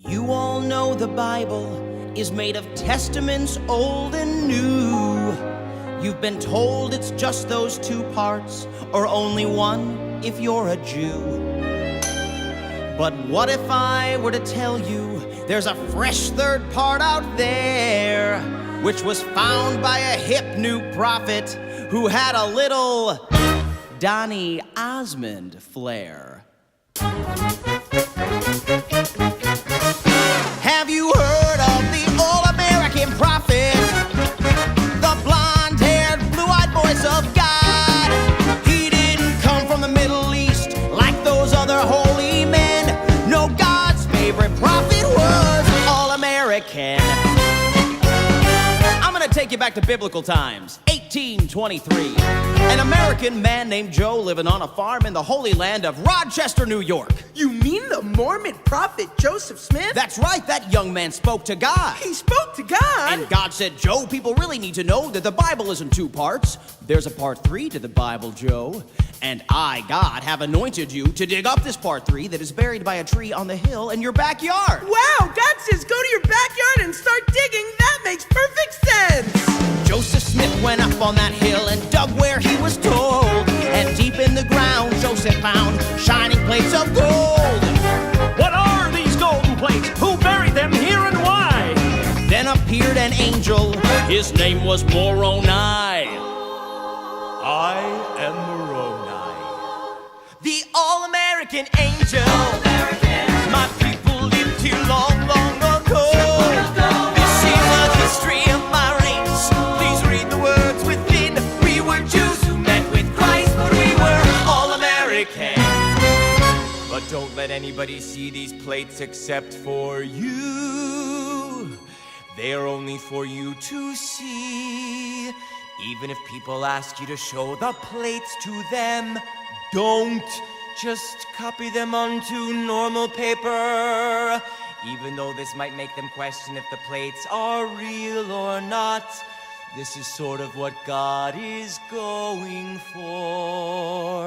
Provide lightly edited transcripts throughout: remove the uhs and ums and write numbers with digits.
You all know the Bible is made of testaments old and new. You've been told it's just those two parts, or only one if you're a Jew. But what if I were to tell you there's a fresh third part out there, which was found by a hip new prophet who had a little Donny Osmond flair? Have you heard of the all-American prophet? The blonde-haired, blue-eyed voice of God. He didn't come from the Middle East like those other holy men. No, God's favorite prophet was all-American. I'm gonna take you back to biblical times, 1823. An American man named Joe living on a farm in the Holy Land of Rochester, New York. You mean the Mormon prophet Joseph Smith? That's right, that young man spoke to God. He spoke to God? And God said, Joe, people really need to know that the Bible is in two parts. There's a part 3 to the Bible, Joe. And I, God, have anointed you to dig up this part 3 that is buried by a tree on the hill in your backyard. Wow, God says go to your backyard and start digging. That makes perfect sense. Joseph Smith went up on that hill and dug where he was told. And deep in the ground, Joseph found shining plates of gold. What are these golden plates? Who buried them here and why? Then appeared an angel. His name was Moroni. I am Moroni. The all-American angel. All-American. My people lived here long, long ago. This is the history of my race. Please read the words within. We were Jews who met with Christ, but we were all-American. But don't let anybody see these plates except for you. They are only for you to see. Even if people ask you to show the plates to them, don't just copy them onto normal paper. Even though this might make them question if the plates are real or not, this is sort of what God is going for.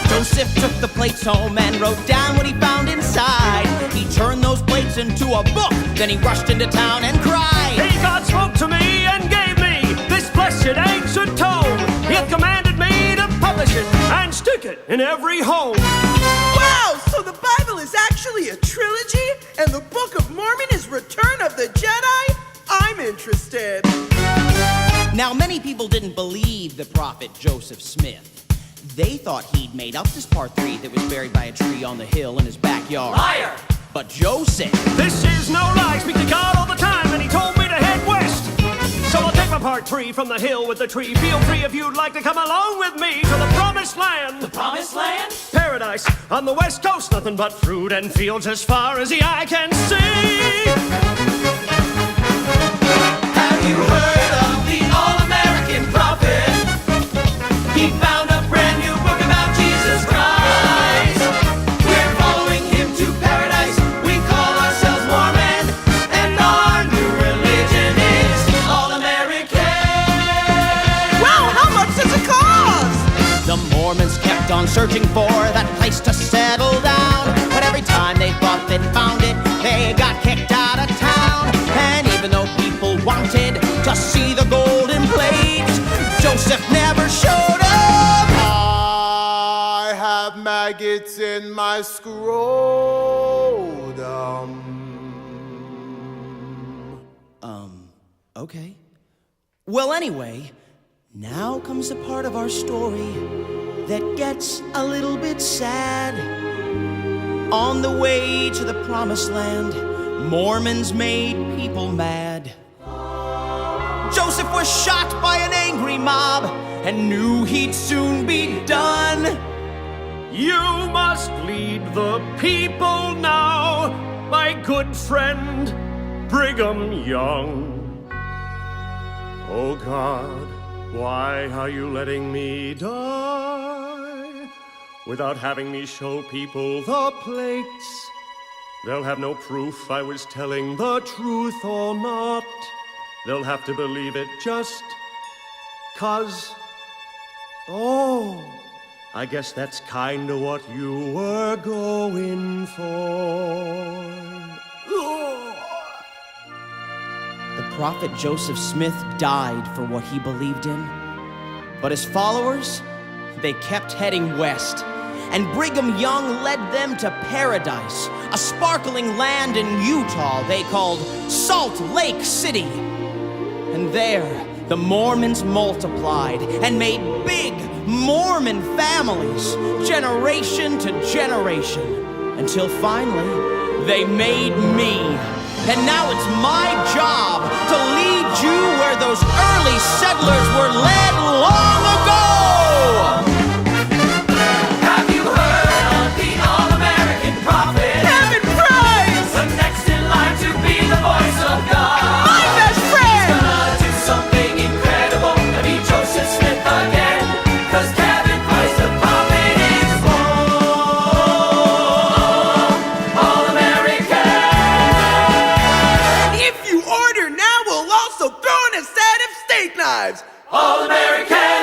Joseph took the plates home and wrote down what he found inside. He turned those plates into a book, then he rushed into town and cried. Hey, God spoke to me and gave me this blessed ancient tome. He hath commanded me to publish it and stick it in every home. Wow, so the Bible is actually a trilogy, and the Book of Mormon is Return of the Jedi? I'm interested. Now, many people didn't believe the prophet Joseph Smith. They thought he'd made up this part 3 that was buried by a tree on the hill in his backyard. Liar! But Joe said, This is no lie. Speak to God all the time, and he told me to head west. So I'll take my part 3 from the hill with the tree. Feel free if you'd like to come along with me to the promised land. The promised land? Paradise on the west coast. Nothing but fruit and fields as far as the eye can see. Have you heard of the all-American prophet? He found a brand new book about Jesus Christ. We're following him to paradise. We call ourselves Mormon, and our new religion is all-American. Wow, how much does it cost? the Mormons kept on searching for that place to settle down. But every time they thought they'd found it, they got kicked out of town. And even though people wanted to see the golden plates, Joseph never showed up. I have maggots in my scrotum. Okay. Well, anyway, now comes the part of our story that gets a little bit sad. On the way to the promised land, Mormons made people mad. Joseph was shot by an angry mob and knew he'd soon be done. You must lead the people now, my good friend Brigham Young. Oh God, why are you letting me die without having me show people the plates? They'll have no proof I was telling the truth or not. They'll have to believe it just 'cause. Oh, I guess that's kinda what you were going for. Prophet Joseph Smith died for what he believed in. But his followers, they kept heading west. And Brigham Young led them to paradise, a sparkling land in Utah they called Salt Lake City. And there, the Mormons multiplied and made big Mormon families, generation to generation, until finally, they made me. And now it's my job to lead you where those early settlers were led long ago. Have you heard of the all-American prophet? Heaven prize! The next in line to be the voice of God. My best friend! Gonna do something incredible and be Joseph Smith again. 'Cause Kevin Price, the prophet, is born. All-American. If you order now, we'll also throw in a set of steak knives. All-American.